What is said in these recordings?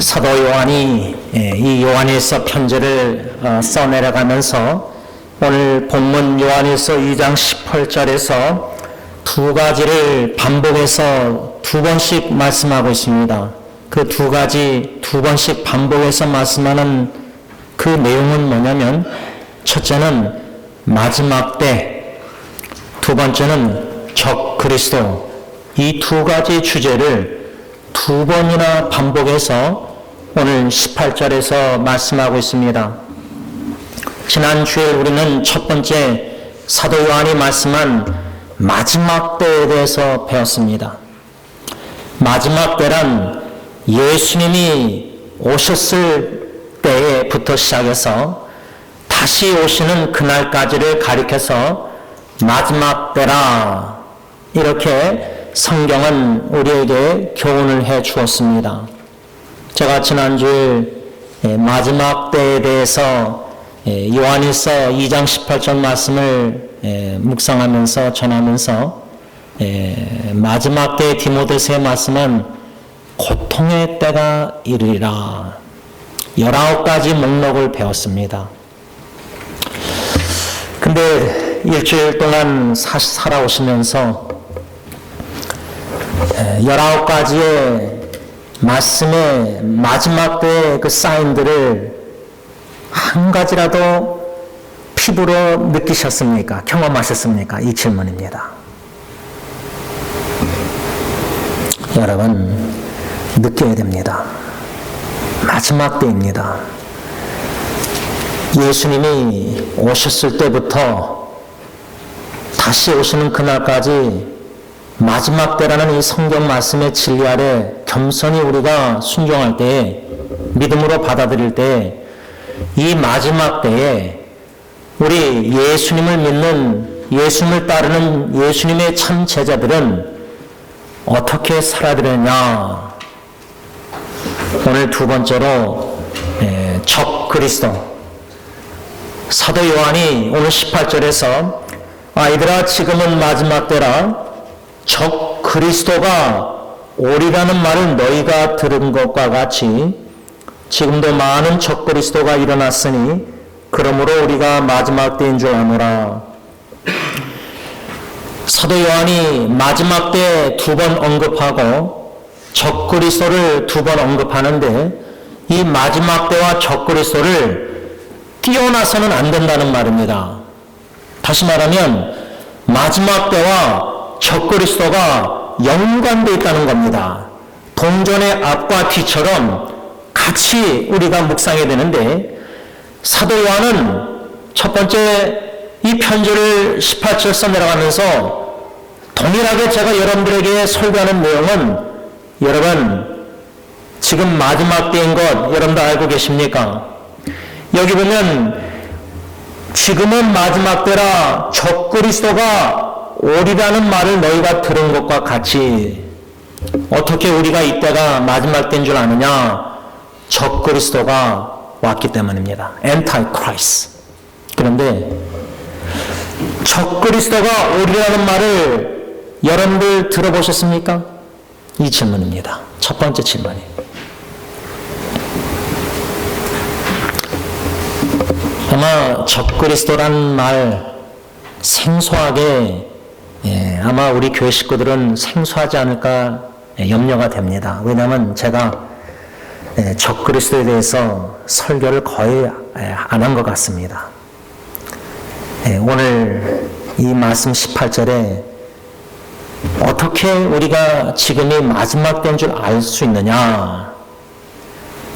사도 요한이 이 요한일서 편지를 써내려가면서 오늘 본문 요한일서 2장 18절에서 두 가지를 반복해서 두 번씩 말씀하고 있습니다. 그 두 가지 두 번씩 반복해서 말씀하는 그 내용은 뭐냐면, 첫째는 마지막 때, 두 번째는 적 그리스도, 이 두 가지 주제를 두 번이나 반복해서 오늘 18절에서 말씀하고 있습니다. 지난주에 우리는 첫 번째 사도 요한이 말씀한 마지막 때에 대해서 배웠습니다. 마지막 때란 예수님이 오셨을 때부터 시작해서 다시 오시는 그날까지를 가리켜서 마지막 때라, 이렇게 성경은 우리에게 교훈을 해 주었습니다. 제가 지난주에 마지막 때에 대해서 요한일서 2장 18절 말씀을 묵상하면서 전하면서 마지막 때의 디모데서의 말씀은 고통의 때가 이르리라, 19가지 목록을 배웠습니다. 근데 일주일 동안 살아오시면서 19가지의 말씀의 마지막 때의 그 사인들을 한 가지라도 피부로 느끼셨습니까? 경험하셨습니까? 이 질문입니다. 여러분, 느껴야 됩니다. 마지막 때입니다. 예수님이 오셨을 때부터 다시 오시는 그날까지 마지막 때라는 이 성경 말씀의 진리 아래 겸손히 우리가 순종할 때, 믿음으로 받아들일 때, 이 마지막 때에 우리 예수님을 믿는, 예수님을 따르는 예수님의 참 제자들은 어떻게 살아야 되느냐. 오늘 두 번째로 적 그리스도, 사도 요한이 오늘 18절에서 아이들아 지금은 마지막 때라, 적 그리스도가 오리라는 말을 너희가 들은 것과 같이 지금도 많은 적 그리스도가 일어났으니 그러므로 우리가 마지막 때인 줄 아노라. 사도 요한이 마지막 때 두 번 언급하고 적 그리스도를 두 번 언급하는데, 이 마지막 때와 적 그리스도를 띄어나서는 안 된다는 말입니다. 다시 말하면 마지막 때와 적 그리스도가 연관되어 있다는 겁니다. 동전의 앞과 뒤처럼 같이 우리가 묵상해야 되는데, 사도 요한은 첫 번째 이 편지를 18절 써내려가면서 동일하게 제가 여러분들에게 설교하는 내용은, 여러분 지금 마지막 때인 것 여러분도 알고 계십니까? 여기 보면 지금은 마지막 때라 적 그리스도가 오리라는 말을 너희가 들은 것과 같이. 어떻게 우리가 이때가 마지막 때인 줄 아느냐? 적 그리스도가 왔기 때문입니다. Antichrist. 그런데 적 그리스도가 오리라는 말을 여러분들 들어보셨습니까? 이 질문입니다. 첫 번째 질문이. 아마 적 그리스도라는 말 생소하게, 아마 우리 교회 식구들은 생소하지 않을까 염려가 됩니다. 왜냐하면 제가 적 그리스도에 대해서 설교를 거의 안 한 것 같습니다. 오늘 이 말씀 18절에 어떻게 우리가 지금이 마지막 때인 줄 알 수 있느냐?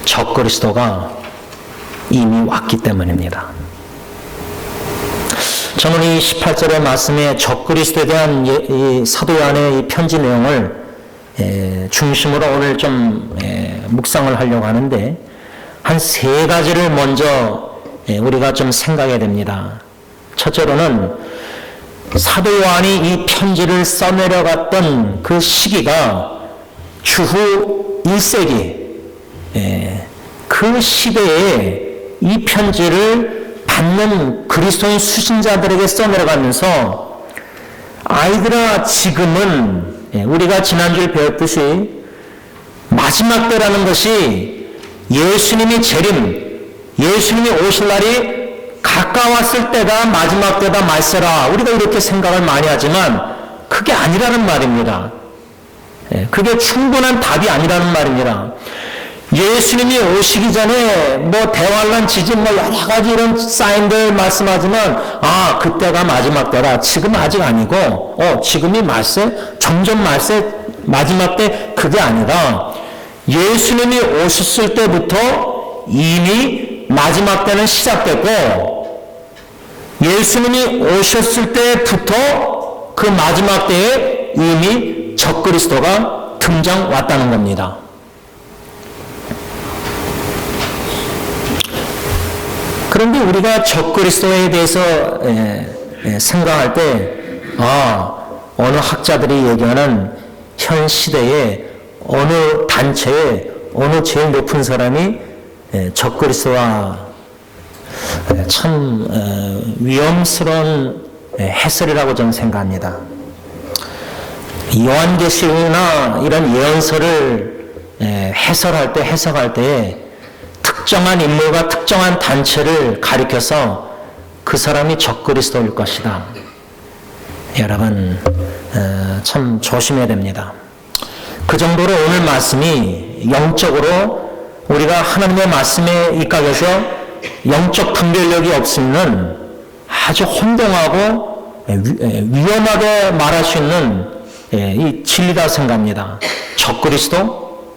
적 그리스도가 이미 왔기 때문입니다. 저는 이 18절의 말씀에 적 그리스도에 대한 이 사도 요한의 이 편지 내용을 중심으로 오늘 좀 묵상을 하려고 하는데, 한 세 가지를 먼저 우리가 좀 생각해야 됩니다. 첫째로는 사도 요한이 이 편지를 써내려갔던 그 시기가 주후 1세기, 그 시대에 이 편지를 받는 그리스도인 수신자들에게 써내려가면서, 아이들아 지금은 우리가 지난주에 배웠듯이 마지막 때라는 것이 예수님이 재림, 예수님이 오실 날이 가까웠을 때가 마지막 때다 말세라. 우리가 이렇게 생각을 많이 하지만 그게 아니라는 말입니다. 그게 충분한 답이 아니라는 말입니다. 예수님이 오시기 전에 대환란, 지진, 여러 가지 이런 사인들 말씀하지만, 그때가 마지막 때라. 지금 아직 아니고, 지금이 말세, 점점 말세, 마지막 때, 그게 아니라, 예수님이 오셨을 때부터 이미 마지막 때는 시작됐고, 예수님이 오셨을 때부터 그 마지막 때에 이미 적그리스도가 등장 왔다는 겁니다. 그런데 우리가 적그리스도에 대해서 생각할 때, 어느 학자들이 얘기하는 현 시대에 어느 단체에 어느 제일 높은 사람이 적그리스도와 참 위험스러운 해설이라고 저는 생각합니다. 요한계시나 이런 예언서를 해석할 때 특정한 인물과 특정한 단체를 가리켜서 그 사람이 적그리스도일 것이다. 여러분 참 조심해야 됩니다. 그 정도로 오늘 말씀이 영적으로 우리가 하나님의 말씀에 입각해서 영적 분별력이 없으면 아주 혼동하고 위험하게 말할 수 있는 이 진리라 생각합니다. 적그리스도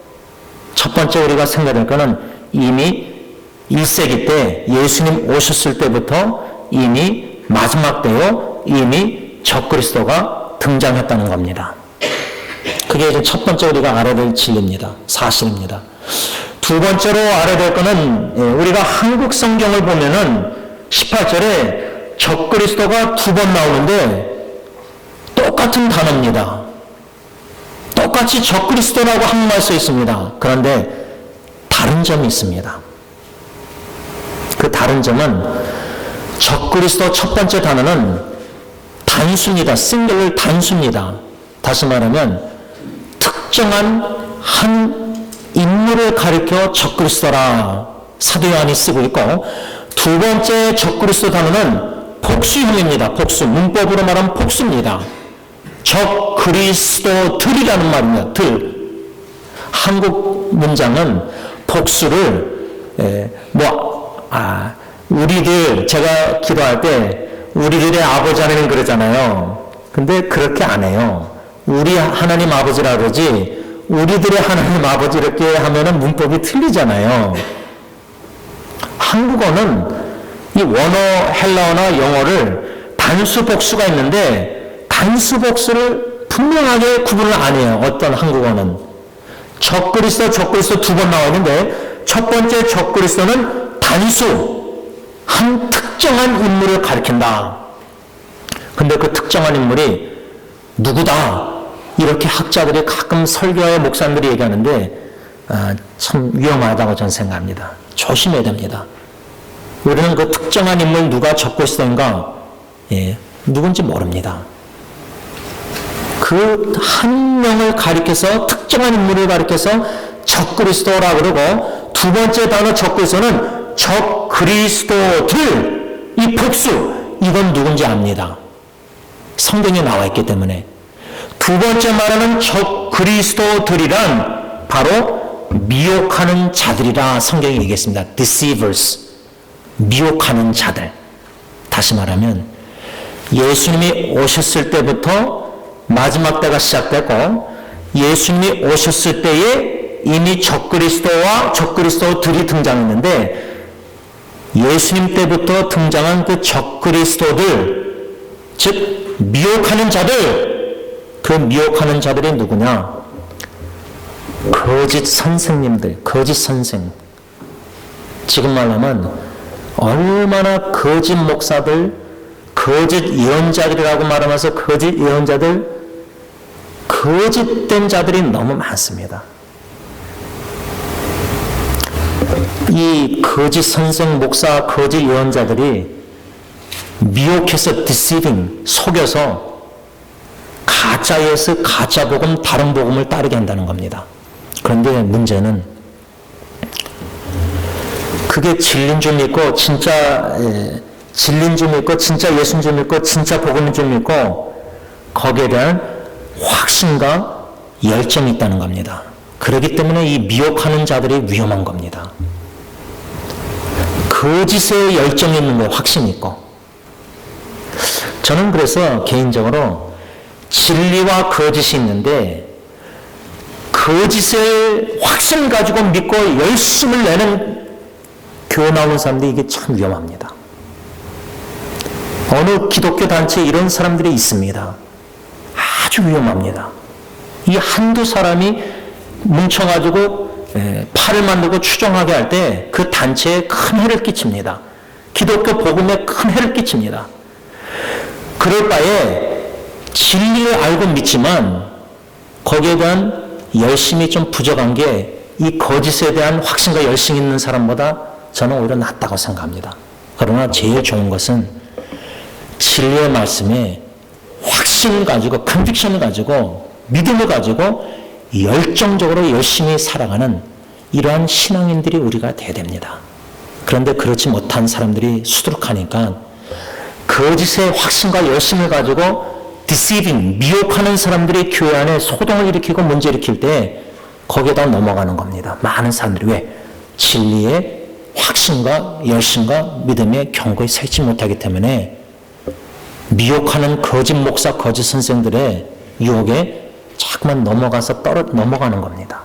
첫 번째 우리가 생각할 것은 이미 1세기 때 예수님 오셨을 때부터 이미 마지막 때요 이미 적그리스도가 등장했다는 겁니다. 그게 이제 첫 번째 우리가 알아야 될 진리입니다. 사실입니다. 두 번째로 알아야 될 것은 우리가 한국 성경을 보면은 18절에 적그리스도가 두 번 나오는데 똑같은 단어입니다. 똑같이 적그리스도라고 한국말 써 있습니다. 그런데 다른 점이 있습니다. 그 다른 점은 적그리스도 첫 번째 단어는 단수입니다. 싱글을 단수입니다. 다시 말하면 특정한 한 인물을 가리켜 적그리스도라 사도 요한이 쓰고 있고, 두 번째 적그리스도 단어는 복수형입니다. 복수, 문법으로 말하면 복수입니다. 적그리스도들이라는 말입니다. 들. 한국 문장은 복수를 우리들, 제가 기도할 때 우리들의 아버지 하나님 그러잖아요. 근데 그렇게 안 해요. 우리 하나님 아버지라 그러지 우리들의 하나님 아버지 이렇게 하면은 문법이 틀리잖아요. 한국어는 이 원어, 헬라어나 영어를 단수 복수가 있는데 단수 복수를 분명하게 구분을 안 해요. 어떤 한국어는 적그리스도 두 번 나오는데 첫 번째 적그리스도는 단수 한 특정한 인물을 가리킨다. 근데 그 특정한 인물이 누구다? 이렇게 학자들이 가끔 설교의 목사님들이 얘기하는데 참 위험하다고 저는 생각합니다. 조심해야 됩니다. 우리는 그 특정한 인물 누가 적그리스도인가 누군지 모릅니다. 그 한 명을 가리켜서 특정한 인물을 가리켜서 적그리스도라 그러고 두 번째 단어 적그리스도는 적그리스도들 이 복수 이건 누군지 압니다. 성경에 나와 있기 때문에. 두 번째 말하는 적그리스도들이란 바로 미혹하는 자들이라 성경이 얘기했습니다. deceivers, 미혹하는 자들. 다시 말하면 예수님이 오셨을 때부터 마지막 때가 시작되고 예수님이 오셨을 때에 이미 적그리스도와 적그리스도들이 등장했는데 예수님 때부터 등장한 그 적그리스도들, 즉 미혹하는 자들, 그 미혹하는 자들이 누구냐? 거짓 선생님들, 거짓 선생. 지금 말하면 얼마나 거짓 목사들, 거짓 예언자들이라고 말하면서 거짓 예언자들, 거짓된 자들이 너무 많습니다. 이 거짓 선생, 목사, 거짓 예언자들이 미혹해서 deceiving, 속여서 가짜 예수, 가짜 복음, 다른 복음을 따르게 한다는 겁니다. 그런데 문제는 그게 진리인 줄 믿고 진짜 진리인 줄 믿고 진짜 예수인 줄 믿고 진짜 복음인 줄 믿고 거기에 대한 확신과 열정이 있다는 겁니다. 그렇기 때문에 이 미혹하는 자들이 위험한 겁니다. 거짓에 열정이 있는 거예요. 확신이 있고. 저는 그래서 개인적으로 진리와 거짓이 있는데 거짓을 확신 가지고 믿고 열심을 내는 교회 나오는 사람들이 이게 참 위험합니다. 어느 기독교 단체에 이런 사람들이 있습니다. 아주 위험합니다. 이 한두 사람이 뭉쳐가지고 팔을 만들고 추종하게 할 때 그 단체에 큰 해를 끼칩니다. 기독교 복음에 큰 해를 끼칩니다. 그럴 바에 진리를 알고 믿지만 거기에 대한 열심이 좀 부족한 게 이 거짓에 대한 확신과 열심이 있는 사람보다 저는 오히려 낫다고 생각합니다. 그러나 제일 좋은 것은 진리의 말씀에 확신을 가지고 컨빅션을 가지고 믿음을 가지고 열정적으로 열심히 살아가는 이러한 신앙인들이 우리가 돼야 됩니다. 그런데 그렇지 못한 사람들이 수두룩하니까 거짓의 확신과 열심을 가지고 deceiving, 미혹하는 사람들이 교회 안에 소동을 일으키고 문제 일으킬 때 거기에다 넘어가는 겁니다. 많은 사람들이 왜? 진리의 확신과 열심과 믿음에 견고히 서 있지 못하기 때문에 미혹하는 거짓 목사, 거짓 선생들의 유혹에 자꾸만 넘어가는 겁니다.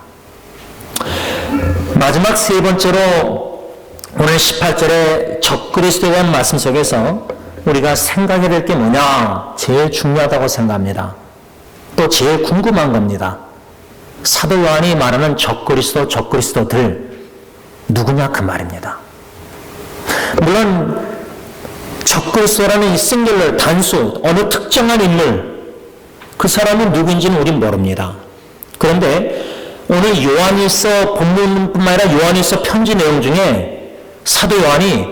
마지막 세 번째로 오늘 18절에 적그리스도에 대한 말씀 속에서 우리가 생각해야 될 게 뭐냐? 제일 중요하다고 생각합니다. 또 제일 궁금한 겁니다. 사도 요한이 말하는 적그리스도들 누구냐 그 말입니다. 물론 적그리스도라는 이 싱글러 단수 어느 특정한 인물 그 사람이 누구인지는 우린 모릅니다. 그런데 오늘 요한일서 본문뿐만 아니라 요한일서 편지 내용 중에 사도 요한이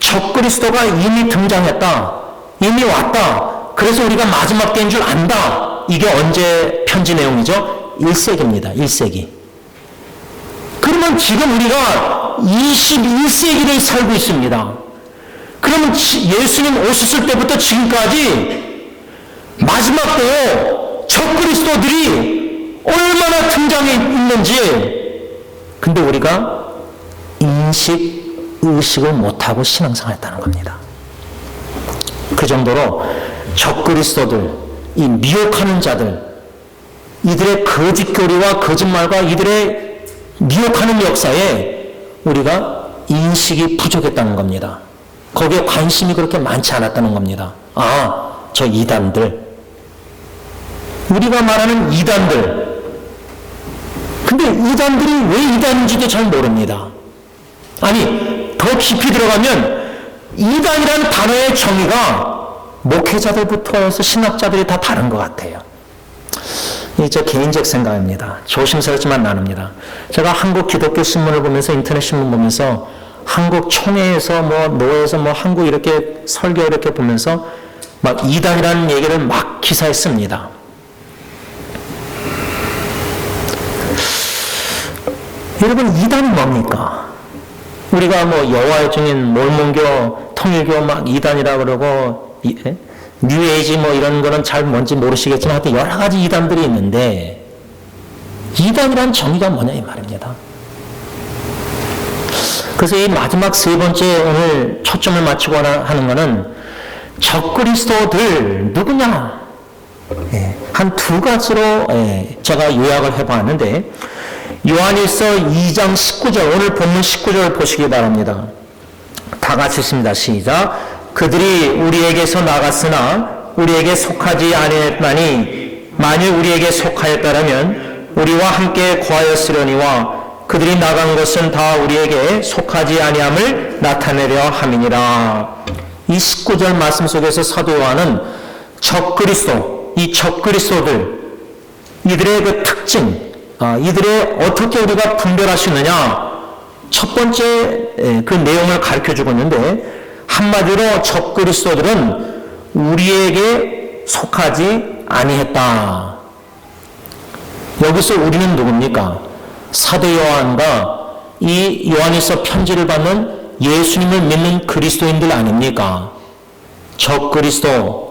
적그리스도가 이미 등장했다. 이미 왔다. 그래서 우리가 마지막 때인 줄 안다. 이게 언제 편지 내용이죠? 1세기입니다. 1세기. 그러면 지금 우리가 21세기를 살고 있습니다. 그러면 예수님 오셨을 때부터 지금까지 마지막 때에 적그리스도들이 얼마나 등장해 있는지 근데 우리가 의식을 못하고 신앙생활했다는 겁니다. 그 정도로 적그리스도들, 이 미혹하는 자들, 이들의 거짓교리와 거짓말과 이들의 미혹하는 역사에 우리가 인식이 부족했다는 겁니다. 거기에 관심이 그렇게 많지 않았다는 겁니다. 아, 저 이단들. 우리가 말하는 이단들. 근데 이단들이 왜 이단인지도 잘 모릅니다. 아니, 더 깊이 들어가면 이단이라는 단어의 정의가 목회자들부터 해서 신학자들이 다 다른 것 같아요. 제 개인적 생각입니다. 조심스럽지만 나눕니다. 제가 한국 기독교 신문을 보면서 인터넷 신문 보면서 한국 총회에서 노회에서 한국 이렇게 설교 이렇게 보면서 막 이단이라는 얘기를 막 기사에 씁니다. 여러분 이단이 뭡니까? 우리가 여호와의 증인, 몰몬교, 통일교 막 이단이라 그러고 뉴에이지 이런 거는 잘 뭔지 모르시겠지만 하여튼 여러 가지 이단들이 있는데 이단이란 정의가 뭐냐 이 말입니다. 그래서 이 마지막 세 번째 오늘 초점을 맞추고 하는 거는 적그리스도들 누구냐? 한 두 가지로 제가 요약을 해봤는데 요한일서 2장 19절 오늘 본문 19절을 보시기 바랍니다. 다 같이 읽습니다. 시작. 그들이 우리에게서 나갔으나 우리에게 속하지 아니했나니 만일 우리에게 속하였다면 우리와 함께 거하였으려니와 그들이 나간 것은 다 우리에게 속하지 아니함을 나타내려 함이니라. 이 19절 말씀 속에서 사도 요한은 적그리스도, 이 적그리스도들 이들의 그 특징, 이들의 어떻게 우리가 분별할 수 있느냐 첫 번째 그 내용을 가르쳐주고 있는데 한마디로 적그리스도들은 우리에게 속하지 아니했다. 여기서 우리는 누굽니까? 사도 요한과 이 요한일서 편지를 받는 예수님을 믿는 그리스도인들 아닙니까?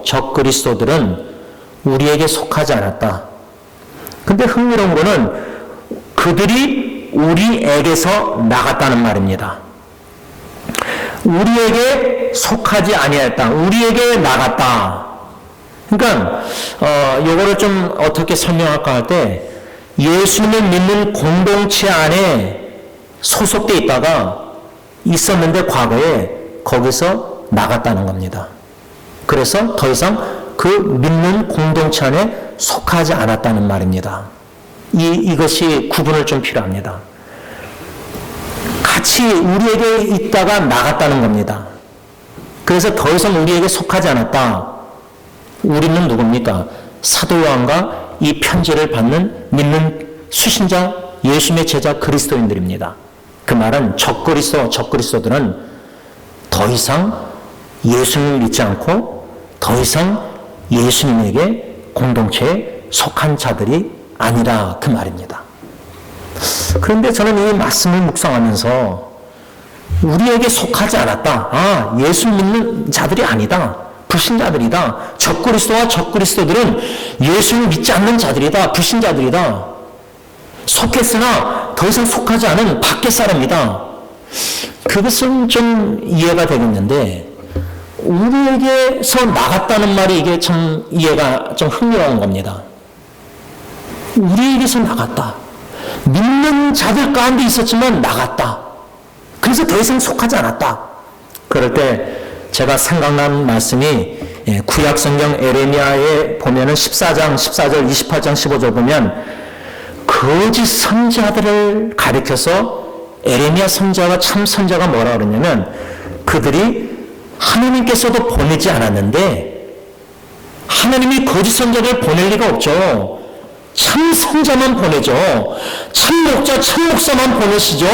적그리스도들은 우리에게 속하지 않았다. 근데 흥미로운 거는 그들이 우리에게서 나갔다는 말입니다. 우리에게 속하지 아니했다. 우리에게 나갔다. 그러니까 요거를 좀 어떻게 설명할까 할 때 예수님을 믿는 공동체 안에 소속돼 있다가 있었는데 과거에 거기서 나갔다는 겁니다. 그래서 더 이상 그 믿는 공동체 안에 속하지 않았다는 말입니다. 이것이 구분을 좀 필요합니다. 같이 우리에게 있다가 나갔다는 겁니다. 그래서 더 이상 우리에게 속하지 않았다. 우리는 누굽니까? 사도 요한과 이 편지를 받는 믿는 수신자, 예수님의 제자 그리스도인들입니다. 그 말은 적그리스도들은 더 이상 예수님을 믿지 않고 더 이상 예수님에게 공동체에 속한 자들이 아니라 그 말입니다. 그런데 저는 이 말씀을 묵상하면서 우리에게 속하지 않았다. 예수 믿는 자들이 아니다. 불신자들이다. 적그리스도와 적그리스도들은 예수를 믿지 않는 자들이다. 불신자들이다. 속했으나 더 이상 속하지 않은 밖의 사람이다. 그것은 좀 이해가 되겠는데 우리에게서 나갔다는 말이 이게 참 이해가 좀 흥미로운 겁니다. 우리에게서 나갔다. 믿는 자들 가운데 있었지만 나갔다. 그래서 더 이상 속하지 않았다. 그럴 때 제가 생각난 말씀이 구약성경 에레미야에 보면은 14장 14절 28장 15절 보면 거짓 선지자들을 가리켜서 에레미야 선지자가 참 선지자가 뭐라 그러냐면 그들이 하나님께서도 보내지 않았는데 하나님이 거짓 선지자를 보낼 리가 없죠. 참 선지자만 보내죠. 참 목자, 참 목사만 보내시죠.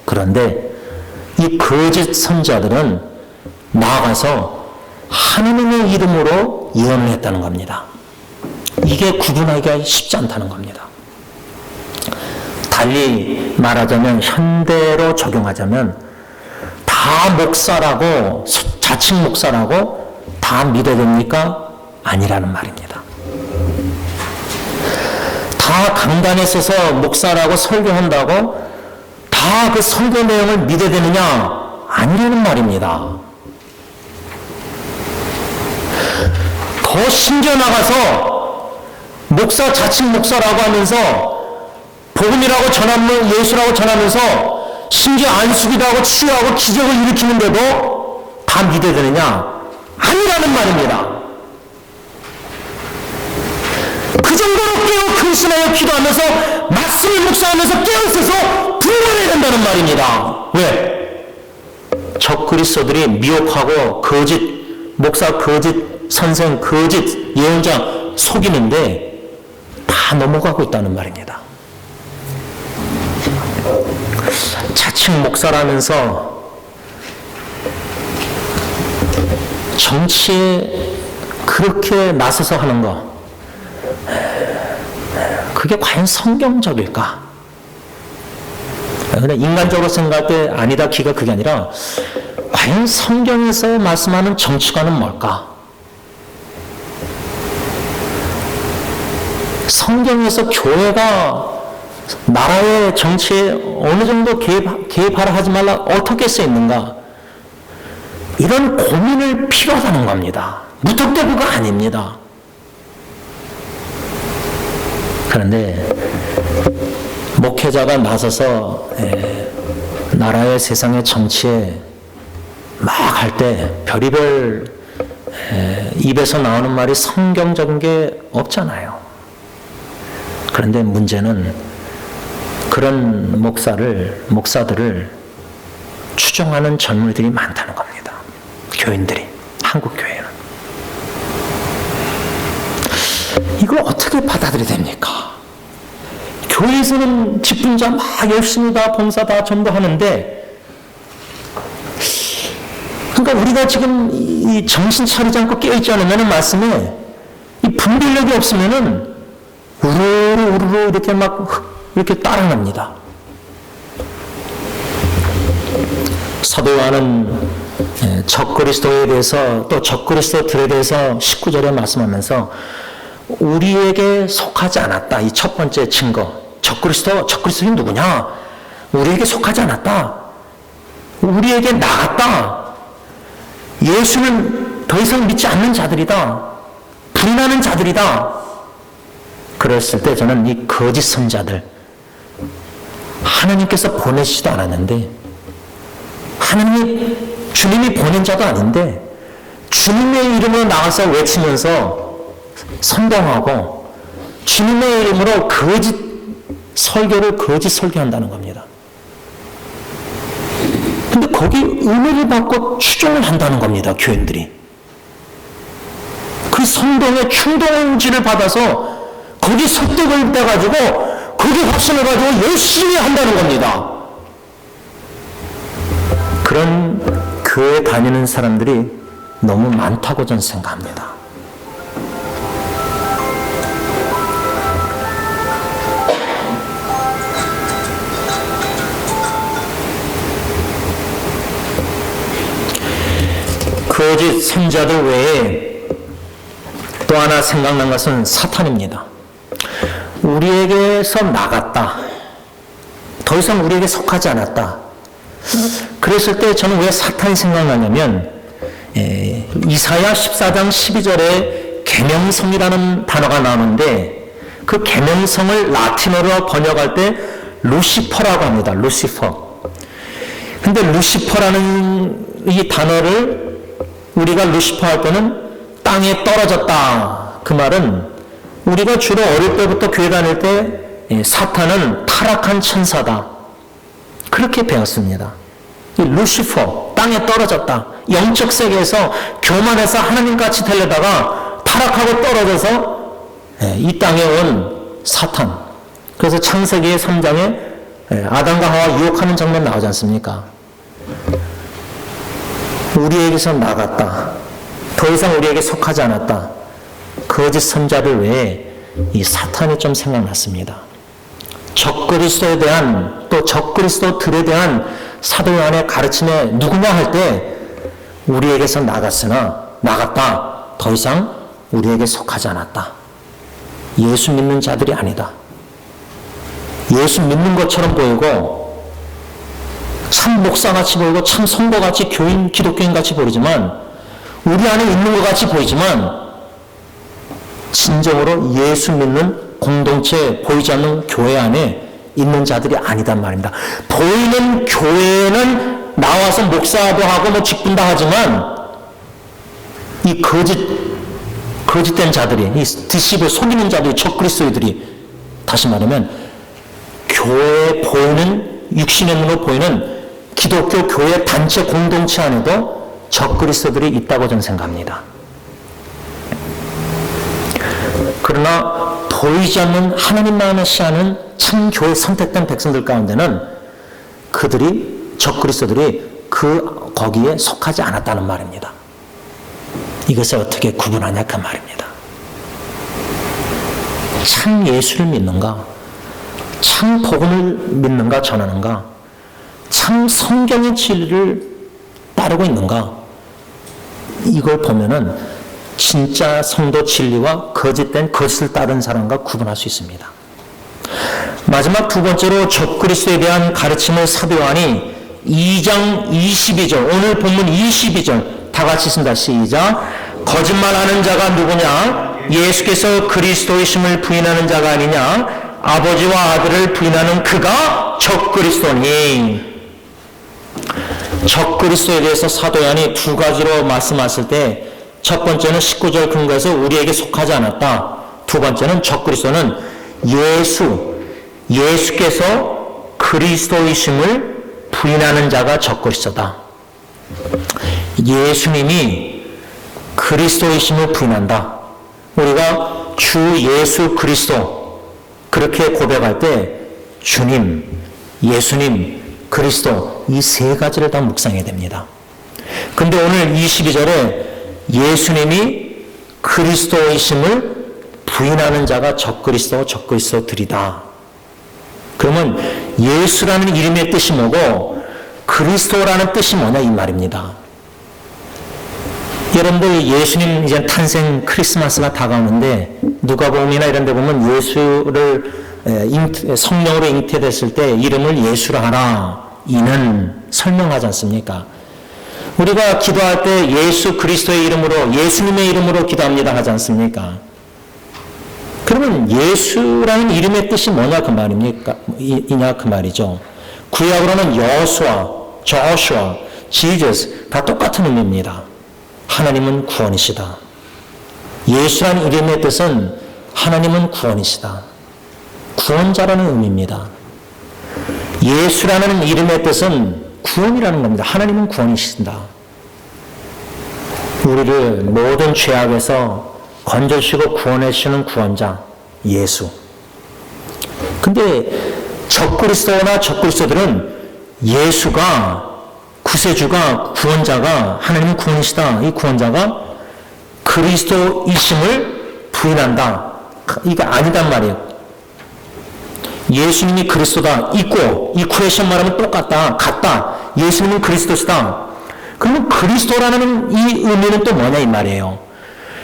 그런데 이 거짓 선지자들은 나아가서 하나님의 이름으로 예언을 했다는 겁니다. 이게 구분하기가 쉽지 않다는 겁니다. 달리 말하자면 현대로 적용하자면 다 목사라고 자칭 목사라고 다 믿어야 됩니까? 아니라는 말입니다. 다 강단에 서서 목사라고 설교한다고 다 그 설교 내용을 믿어야 되느냐? 아니라는 말입니다. 더 심겨 나가서 목사 자칭 목사라고 하면서 복음이라고 전하면 예수라고 전하면서 심지어 안수기도 하고 치유하고 기적을 일으키는데도 다 믿어야 되느냐? 아니라는 말입니다. 그 정도로 깨어 근신하여 기도하면서 말씀을 묵상하면서 깨어있어서 분별해야 된다는 말입니다. 왜? 적그리스도들이 미혹하고 거짓 목사, 거짓 선생, 거짓 예언자 속이는데 다 넘어가고 있다는 말입니다. 자칭 목사라면서 정치에 그렇게 나서서 하는 거 그게 과연 성경적일까? 그냥 인간적으로 생각할 때 아니다 기가 그게 아니라 과연 성경에서 말씀하는 정치관은 뭘까? 성경에서 교회가 나라의 정치에 어느 정도 개입하라 하지 말라 어떻게 써 있는가? 이런 고민을 필요하다는 겁니다. 무턱대고가 아닙니다. 그런데 목회자가 나서서 나라의 세상의 정치에 막 할 때 별의별 입에서 나오는 말이 성경적인 게 없잖아요. 그런데 문제는 그런 목사들을 추종하는 젊은이들이 많다는 겁니다. 교인들이, 한국 교회는. 이걸 어떻게 받아들여야 됩니까? 교회에서는 직분자 막 열심히 다 봉사 다 전도하는데 그러니까 우리가 지금 이 정신 차리지 않고 깨어있지 않으면 말씀에 이 분별력이 없으면은 우르르 이렇게 막 이렇게 따라갑니다. 사도 요한은 적그리스도에 대해서 또 적그리스도들에 대해서 19절에 말씀하면서 우리에게 속하지 않았다. 이 첫 번째 증거. 적그리스도인이 누구냐? 우리에게 속하지 않았다. 우리에게 나갔다. 예수는 더 이상 믿지 않는 자들이다. 부인하는 자들이다. 그랬을 때 저는 이 거짓 선자들, 하나님께서 보내시지도 않았는데, 주님이 보낸 자도 아닌데, 주님의 이름으로 나와서 외치면서 선동하고, 주님의 이름으로 거짓 설교한다는 겁니다. 근데 거기 은혜를 받고 추종을 한다는 겁니다, 교인들이. 그 선동의 충동지를 받아서 거기 설득을 빼가지고 거기 확신을 가지고 열심히 한다는 겁니다. 그런 교회 다니는 사람들이 너무 많다고 저는 생각합니다. 거짓 선자들 외에 또 하나 생각난 것은 사탄입니다. 우리에게서 나갔다. 더 이상 우리에게 속하지 않았다. 그랬을 때 저는 왜 사탄이 생각나냐면 이사야 14장 12절에 계명성이라는 단어가 나오는데 그 계명성을 라틴어로 번역할 때 루시퍼라고 합니다. 루시퍼. 근데 루시퍼라는 이 단어를 우리가 루시퍼 할 때는 땅에 떨어졌다. 그 말은 우리가 주로 어릴 때부터 교회 다닐 때 사탄은 타락한 천사다. 그렇게 배웠습니다. 이 루시퍼, 땅에 떨어졌다. 영적 세계에서 교만해서 하나님같이 되려다가 타락하고 떨어져서 이 땅에 온 사탄. 그래서 창세기 3장에 아담과 하와 유혹하는 장면 나오지 않습니까? 우리에게서 나갔다. 더 이상 우리에게 속하지 않았다. 거짓 선자들 외에 이 사탄이 좀 생각났습니다. 적그리스도에 대한 또 적그리스도들에 대한 사도 요한의 가르침에 누구냐 할 때 우리에게서 나갔다. 더 이상 우리에게 속하지 않았다. 예수 믿는 자들이 아니다. 예수 믿는 것처럼 보이고 참 목사같이 보이고 참 성도같이 기독교인같이 보이지만 우리 안에 있는 것 같이 보이지만 진정으로 예수 믿는 공동체 보이지 않는 교회 안에 있는 자들이 아니단 말입니다. 보이는 교회는 나와서 목사도 하고 뭐 직분도 하지만 이 거짓된 자들이 이 디시블 속이는 자들이 적그리스도들이 다시 말하면 교회에 보이는 육신의 눈으로 보이는 기독교 교회 단체 공동체 안에도 적그리스도들이 있다고 저는 생각합니다. 그러나 보이지 않는 하나님만을 시하는 참 교회 선택된 백성들 가운데는 적그리스도들이 거기에 속하지 않았다는 말입니다. 이것을 어떻게 구분하냐 그 말입니다. 참 예수를 믿는가? 참 복음을 믿는가 전하는가? 참 성경의 진리를 따르고 있는가? 이걸 보면은 진짜 성도 진리와 거짓된 것을 따른 사람과 구분할 수 있습니다. 마지막 두 번째로 적그리스도에 대한 가르침을 사도 요한이 2장 22절 오늘 본문 22절 다 같이 쓴다. 시작. 거짓말하는 자가 누구냐? 예수께서 그리스도이심을 부인하는 자가 아니냐? 아버지와 아들을 부인하는 그가 적그리스도니. 적그리스도에 대해서 사도 요한이 두 가지로 말씀하실 때 첫 번째는 19절 근거에서 우리에게 속하지 않았다. 두 번째는 적그리스도는 예수께서 그리스도이심을 부인하는 자가 적그리스도다. 예수님이 그리스도이심을 부인한다. 우리가 주 예수 그리스도 그렇게 고백할 때 주님, 예수님, 그리스도 이 세 가지를 다 묵상해야 됩니다. 근데 오늘 22절에 예수님이 그리스도이심을 부인하는 자가 적그리스도들이다. 그러면 예수라는 이름의 뜻이 뭐고 그리스도라는 뜻이 뭐냐 이 말입니다. 여러분들 예수님 이제 탄생 크리스마스가 다가오는데 누가복음이나 이런 데 보면 예수를 성령으로 잉태됐을 때 이름을 예수라 하라 이는 설명하지 않습니까? 우리가 기도할 때 예수 그리스도의 이름으로 예수님의 이름으로 기도합니다 하지 않습니까? 그러면 예수라는 이름의 뜻이 뭐냐 그 말입니까? 이냐 그 말이죠. 구약으로는 여호수아, 조슈아, 지저스 다 똑같은 의미입니다. 하나님은 구원이시다. 예수라는 이름의 뜻은 하나님은 구원이시다. 구원자라는 의미입니다. 예수라는 이름의 뜻은 구원이라는 겁니다. 하나님은 구원이신다. 우리를 모든 죄악에서 건져주시고 구원해주시는 구원자 예수. 근데 적그리스도나 적그리스도들은 예수가 구세주가 구원자가 하나님은 구원이시다. 이 구원자가 그리스도이심을 부인한다. 이게 아니단 말이에요. 예수님이 그리스도다. 있고 이 쿠에션 말하면 똑같다. 같다. 예수님은 그리스도시다. 그러면 그리스도라는 이 의미는 또 뭐냐 이 말이에요.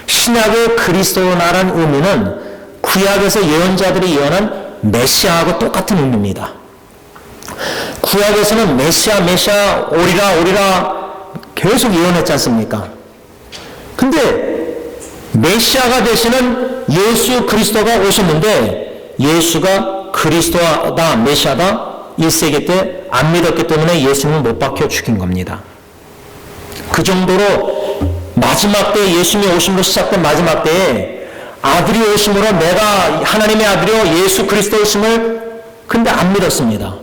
신약의 그리스도라는 의미는 구약에서 예언자들이 예언한 메시아하고 똑같은 의미입니다. 구약에서는 메시아 오리라 계속 예언했지 않습니까? 근데 메시아가 되시는 예수 그리스도가 오셨는데 예수가 그리스도다 메시아다 1세기 때 안 믿었기 때문에 예수님을 못 박혀 죽인 겁니다. 그 정도로 마지막 때 예수님이 오심으로 시작된 마지막 때에 아들이 오심으로 내가 하나님의 아들이요 예수 그리스도이심을 근데 안 믿었습니다.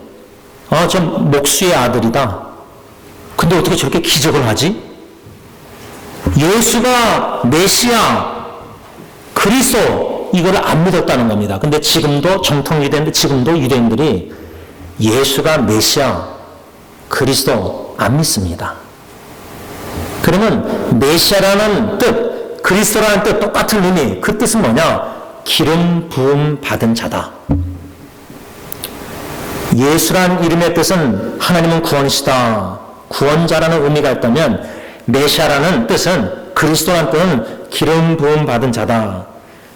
저 목수의 아들이다. 근데 어떻게 저렇게 기적을 하지? 예수가 메시아 그리스도 이거를 안 믿었다는 겁니다. 근데 지금도 정통 유대인들 지금도 유대인들이 예수가 메시아 그리스도 안 믿습니다. 그러면 메시아라는 뜻 그리스도라는 뜻 똑같은 의미 그 뜻은 뭐냐? 기름 부음 받은 자다. 예수라는 이름의 뜻은 하나님은 구원이시다. 구원자라는 의미가 있다면 메시아라는 뜻은 그리스도라는 뜻은 기름 부음 받은 자다.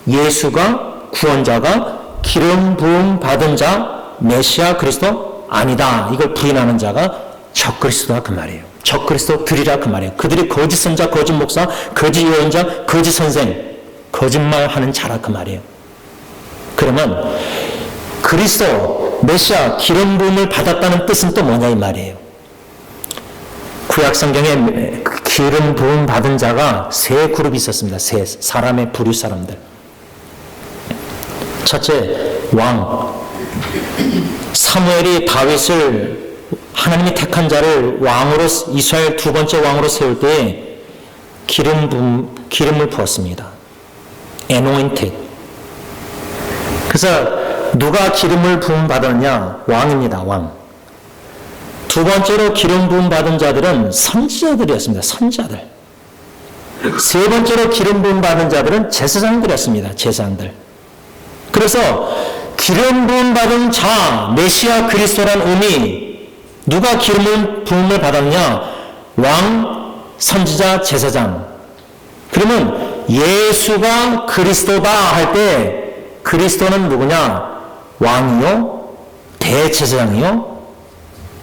예수가 구원자가 기름 부음 받은 자 메시아 그리스도 아니다. 이걸 부인하는 자가 적그리스도다 그 말이에요. 적그리스도들이라 그 말이에요. 그들이 거짓 선자, 거짓 목사, 거짓 예언자, 거짓 선생, 거짓말하는 자라 그 말이에요. 그러면 그리스도, 메시아, 기름 부음을 받았다는 뜻은 또 뭐냐 이 말이에요. 구약 성경에 기름 부음 받은 자가 세 그룹이 있었습니다. 세 사람의 부류 사람들. 첫째 왕. 사무엘이 다윗을 하나님이 택한 자를 왕으로 이스라엘 두 번째 왕으로 세울 때 기름을 부었습니다. anointed. 그래서 누가 기름을 부음 받았냐? 왕입니다. 왕. 두 번째로 기름 부음 받은 자들은 선지자들이었습니다. 선지자들. 세 번째로 기름 부음 받은 자들은 제사장들이었습니다. 제사장들. 그래서 기름 부음 받은 자 메시아 그리스도란 의미 누가 기름 부음을 받았냐? 왕, 선지자, 제사장. 그러면 예수가 그리스도다 할 때 그리스도는 누구냐? 왕이요? 대제사장이요?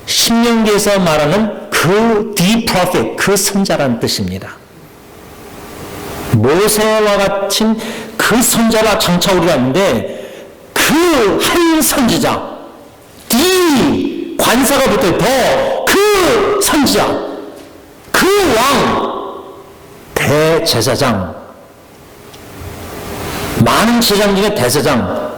신명기에서 말하는 그 the prophet, 그 선자라는 뜻입니다. 모세와 같은 그 선자가 장차 오리라 했는데 그 한 선지자, the 관사가 붙어 그 선지자, 그 왕, 대제사장, 많은 제사장 중에 대제사장,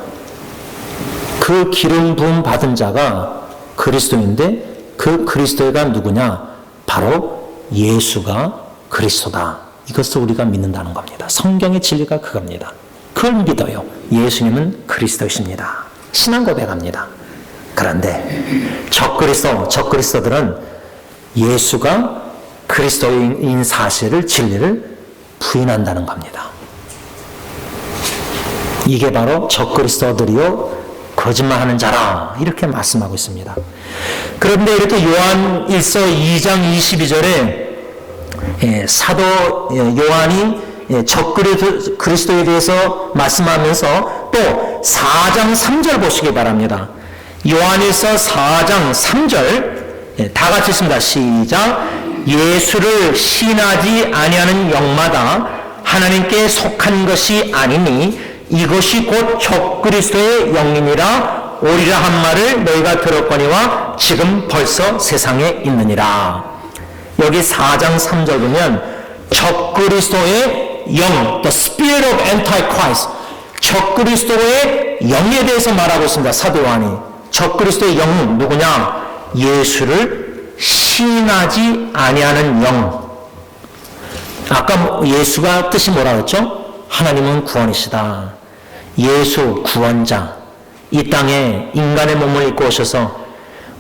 그 기름 부음 받은 자가 그리스도인데 그 그리스도가 누구냐? 바로 예수가 그리스도다. 이것을 우리가 믿는다는 겁니다. 성경의 진리가 그겁니다. 그걸 믿어요. 예수님은 그리스도이십니다. 신앙 고백합니다. 그런데 적그리스도들은 예수가 그리스도인 사실을 진리를 부인한다는 겁니다. 이게 바로 적그리스도들이요 거짓말하는 자라 이렇게 말씀하고 있습니다. 그런데 이렇게 요한 1서 2장 22절에 사도 요한이 적그리스도에 대해서 말씀하면서 또 4장 3절 보시기 바랍니다. 요한일서 4장 3절 다 같이 읽습니다. 시작. 예수를 시인하지 아니하는 영마다 하나님께 속한 것이 아니니 이것이 곧 적그리스도의 영이니라 오리라 한 말을 너희가 들었거니와 지금 벌써 세상에 있느니라. 여기 4장 3절 보면 적그리스도의 영, the spirit of antichrist, 적그리스도의 영에 대해서 말하고 있습니다. 사도 요한이. 적그리스도의 영은 누구냐? 예수를 시인하지 아니하는 영. 아까 예수가 뜻이 뭐라 그랬죠? 하나님은 구원이시다. 예수 구원자. 이 땅에 인간의 몸을 입고 오셔서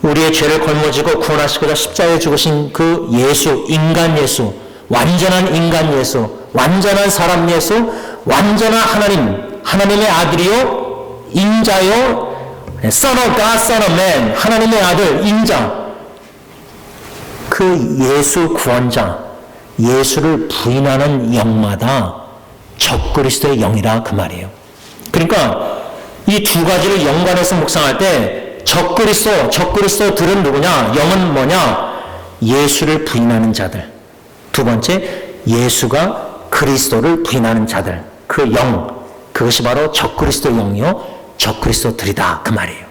우리의 죄를 걸머지고 구원하시고자 십자가에 죽으신 그 예수, 인간 예수, 완전한 인간 예수, 완전한 사람 예수, 완전한 하나님, 하나님의 아들이요, 인자요, Son of God, Son of Man, 하나님의 아들, 인자. 그 예수 구원자, 예수를 부인하는 영마다 적그리스도의 영이라 그 말이에요. 그러니까 이 두 가지를 연관해서 묵상할 때 적그리스도들은 누구냐? 영은 뭐냐? 예수를 부인하는 자들. 두 번째, 예수가 그리스도를 부인하는 자들. 그 영, 그것이 바로 적그리스도 영이요, 적그리스도들이다 그 말이에요.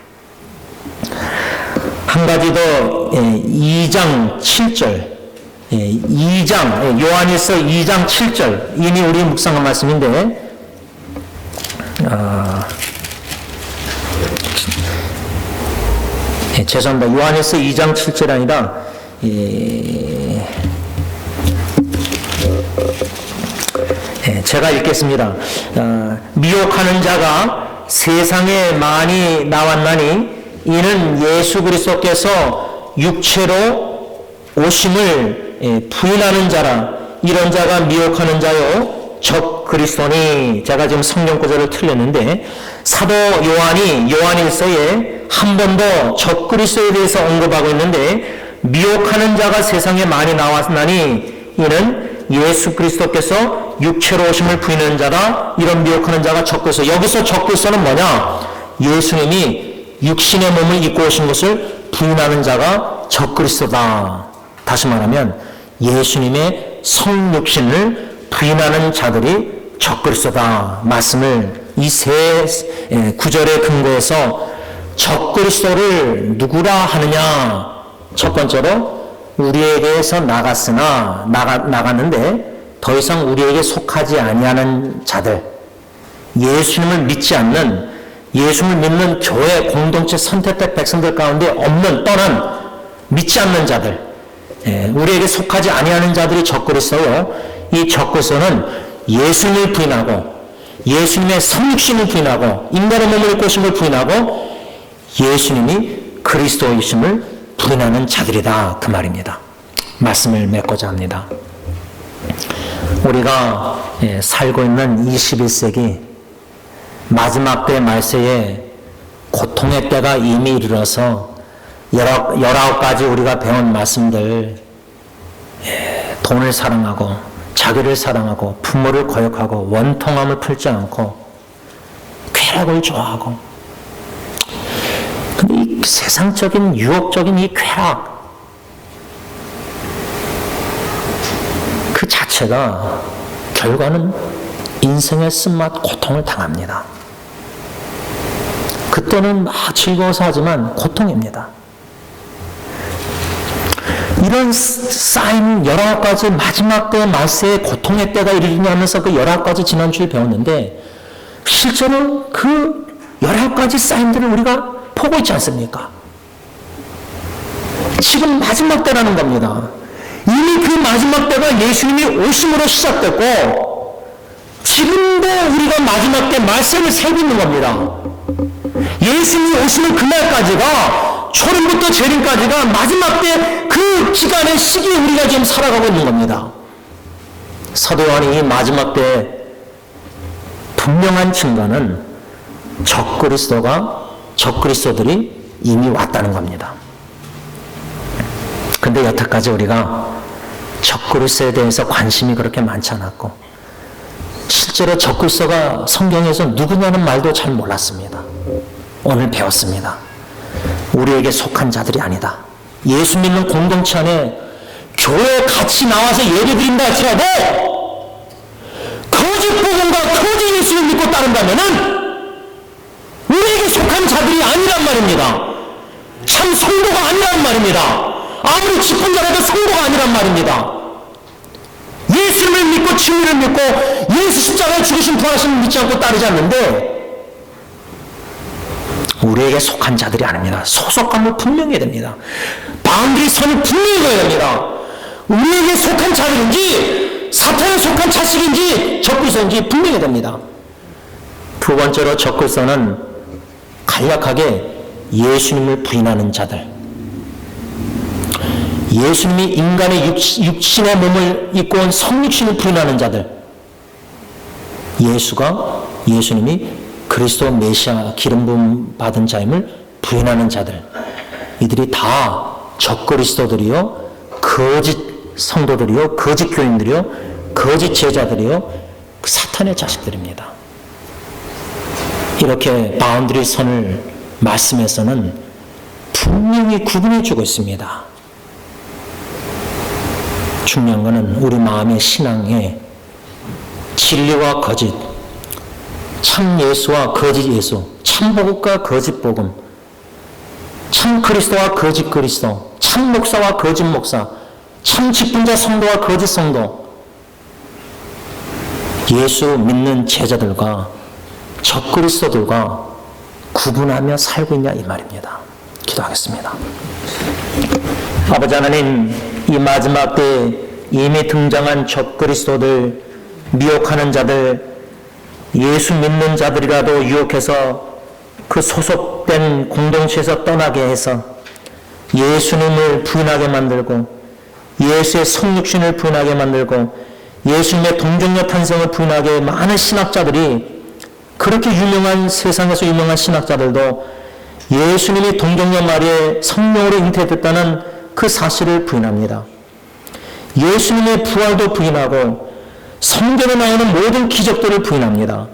한 가지 더 2장 7절 2장 요한일서 2장 7절 이미 우리 묵상한 말씀인데 죄송합니다. 요한일서 2장 7절 아니라 제가 읽겠습니다. 미혹하는 자가 세상에 많이 나왔나니 이는 예수 그리스도께서 육체로 오심을 부인하는 자라. 이런 자가 미혹하는 자요 적 그리스도니. 제가 지금 성경 구절을 틀렸는데 사도 요한이 요한일서에 한 번 더 적 그리스도에 대해서 언급하고 있는데 미혹하는 자가 세상에 많이 나왔나니 이는 예수 그리스도께서 육체로 오심을 부인하는 자라. 이런 미혹하는 자가 적 그리스도. 여기서 적 그리스도는 뭐냐? 예수님이 육신의 몸을 입고 오신 것을 부인하는 자가 적 그리스도다. 다시 말하면 예수님의 성육신을 부인하는 자들이 적 그리스도다. 말씀을 이 세 구절에 근거해서 적 그리스도를 누구라 하느냐? 첫 번째로 우리에게서 나갔는데 더 이상 우리에게 속하지 아니하는 자들, 예수님을 믿지 않는, 예수님을 믿는 교회 공동체 선택된 백성들 가운데 없는, 떠난, 믿지 않는 자들, 우리에게 속하지 아니하는 자들이 적그리스도요. 이 적그리스도는 예수님을 부인하고 예수님의 성육신을 부인하고 인간의 몸을 입고 오신 걸 부인하고 예수님이 그리스도이심을 부인하는 자들이다 그 말입니다. 말씀을 맺고자 합니다. 우리가 살고 있는 21세기 마지막 때 말세에 고통의 때가 이미 이르러서 19가지 우리가 배운 말씀들, 돈을 사랑하고 자기를 사랑하고 부모를 거역하고 원통함을 풀지 않고 쾌락을 좋아하고, 근데 이 세상적인 유혹적인 이 쾌락 그 자체가 결과는 인생의 쓴맛 고통을 당합니다. 그때는 막 즐거워서 하지만 고통입니다. 이런 쌓인 19가지 마지막 때 말세의 고통의 때가 이르리냐 하면서 그 19가지 지난주에 배웠는데 실제로 그 19가지 쌓인들을 우리가 보고 있지 않습니까? 지금 마지막 때라는 겁니다. 이미 그 마지막 때가 예수님이 오심으로 시작됐고 지금도 우리가 마지막 때 말세를 살고 있는 겁니다. 예수님이 오시는 그날까지가 초림부터 재림까지가 마지막 때 그 기간의 시기에 우리가 지금 살아가고 있는 겁니다. 사도 요한이 이 마지막 때 분명한 증거는 적그리스도들이 이미 왔다는 겁니다. 근데 여태까지 우리가 적그리스도에 대해서 관심이 그렇게 많지 않았고, 실제로 적그리스도가 성경에서 누구냐는 말도 잘 몰랐습니다. 오늘 배웠습니다. 우리에게 속한 자들이 아니다. 예수 믿는 공동체 안에 교회에 같이 나와서 예배 드린다 할지라도 거짓 복음과 거짓 예수를 믿고 따른다면은 우리에게 속한 자들이 아니란 말입니다. 참 성도가 아니란 말입니다. 아무리 깊은 자라도 성도가 아니란 말입니다. 예수를 믿고 진리를 믿고 예수 십자가에 죽으신 부활하심을 믿지 않고 따르지 않는데 우리에게 속한 자들이 아닙니다. 소속감을 분명히 해야 됩니다. 바운드리 선을 분명히 해야 됩니다. 우리에게 속한 자들인지 사탄에 속한 자식인지 적그리스도인지 분명히 해야 됩니다. 두 번째로 적그리스도는 간략하게 예수님을 부인하는 자들, 예수님이 인간의 육신의 몸을 입고 온 성육신을 부인하는 자들, 예수님이 그리스도 메시아 기름 부음 받은 자임을 부인하는 자들, 이들이 다 적그리스도들이요, 거짓 성도들이요, 거짓 교인들이요, 거짓 제자들이요, 사탄의 자식들입니다. 이렇게 바운드리 선을 말씀에서는 분명히 구분해 주고 있습니다. 중요한 것은 우리 마음의 신앙에 진리와 거짓, 참 예수와 거짓 예수, 참 복음과 거짓 복음, 참 그리스도와 거짓 그리스도, 참 목사와 거짓 목사, 참 직분자 성도와 거짓 성도, 예수 믿는 제자들과 적그리스도들과 구분하며 살고 있냐 이 말입니다. 기도하겠습니다. 아버지 하나님, 이 마지막 때에 이미 등장한 적그리스도들, 미혹하는 자들, 예수 믿는 자들이라도 유혹해서 그 소속된 공동체에서 떠나게 해서 예수님을 부인하게 만들고 예수의 성육신을 부인하게 만들고 예수님의 동정녀 탄생을 부인하게 많은 신학자들이, 그렇게 유명한 세상에서 유명한 신학자들도 예수님이 동정녀 마리아의 성령으로 잉태됐다는 그 사실을 부인합니다. 예수님의 부활도 부인하고 성경에 나오는 모든 기적들을 부인합니다.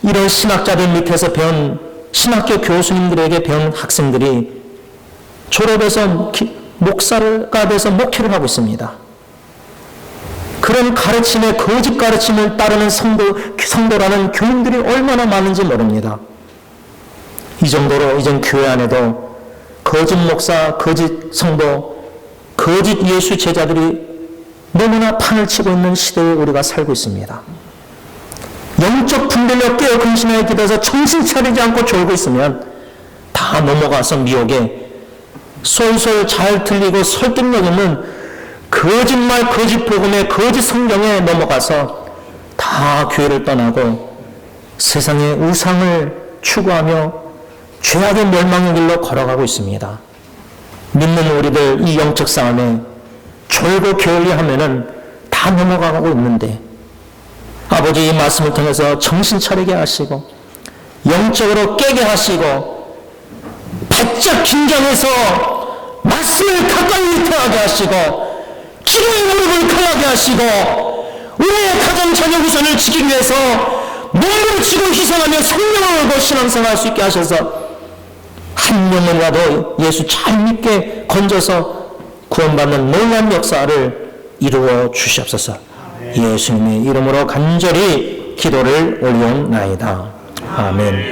이런 신학자들 밑에서 배운 신학교 교수님들에게 배운 학생들이 졸업해서 목사가 돼서 목회를 하고 있습니다. 그런 가르침에 거짓 가르침을 따르는 성도라는 교인들이 얼마나 많은지 모릅니다. 이 정도로 이젠 교회 안에도 거짓 목사, 거짓 성도, 거짓 예수 제자들이 너무나 판을 치고 있는 시대에 우리가 살고 있습니다. 영적 분별력 깨어 근신하여 기도해서 정신 차리지 않고 졸고 있으면 다 넘어가서 미혹에 솔솔 잘 들리고 설득력 있는 거짓말, 거짓 복음에, 거짓 성경에 넘어가서 다 교회를 떠나고 세상의 우상을 추구하며 죄악의 멸망의 길로 걸어가고 있습니다. 믿는 우리들 이 영적 싸움에 졸고 게을리하면은 다 넘어가고 있는데, 아버지 이 말씀을 통해서 정신 차리게 하시고 영적으로 깨게 하시고 바짝 긴장해서 말씀을 가까이 의태하게 하시고 기도의 무릎을 강하게 하시고 우리의 가정 자녀 후손을 지키기 위해서 몸을 치고 희생하며 생명을 걸고 신앙생활 할 수 있게 하셔서 한 명이라도 예수 잘 믿게 건져서 구원받는 놀라운 역사를 이루어 주시옵소서. 예수님의 이름으로 간절히 기도를 올려옵나이다. 아멘.